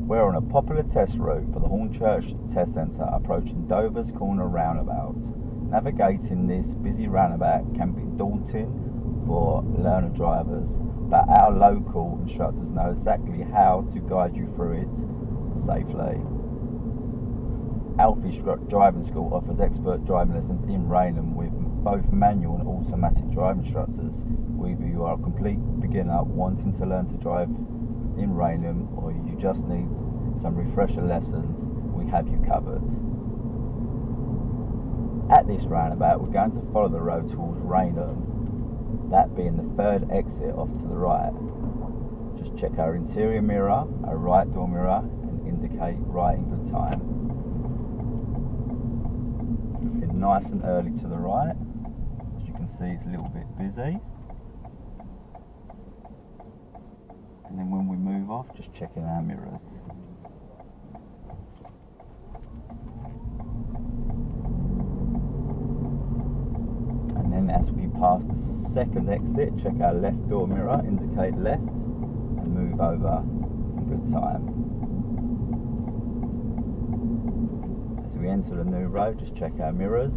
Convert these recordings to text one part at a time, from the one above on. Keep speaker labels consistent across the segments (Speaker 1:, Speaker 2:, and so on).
Speaker 1: We're on a popular test route for the Hornchurch Test Centre approaching Dover's Corner roundabout. Navigating this busy roundabout can be daunting for learner drivers, but our local instructors know exactly how to guide you through it safely. ALFIE'S Driving School offers expert driving lessons in Rainham with both manual and automatic driving instructors. Whether you are a complete beginner wanting to learn to drive in Rainham or you just need some refresher lessons, we have you covered. At this roundabout, we're going to follow the road towards Rainham, that being the third exit off to the right. Just check our interior mirror, our right door mirror, and indicate right in good time. Looking nice and early to the right. As you can see, it's a little bit busy. And then when we move off, just checking our mirrors. And then as we pass the second exit, check our left door mirror, indicate left, and move over in good time. As we enter the new road, just check our mirrors.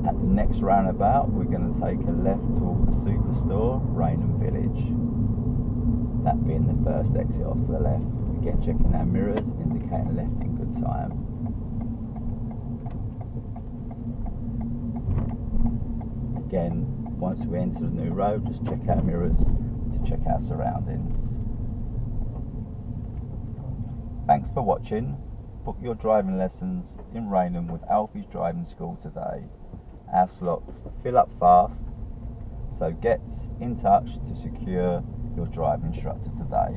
Speaker 1: At the next roundabout, we're going to take a left towards the superstore, Rainham Village. That being the first exit off to the left. Again, checking our mirrors, indicating left in good time. Again, once we enter the new road, just check our mirrors to check our surroundings. Thanks for watching. Book your driving lessons in Rainham with ALFIE'S Driving School today. Our slots fill up fast, so get in touch to secure your driving instructor today.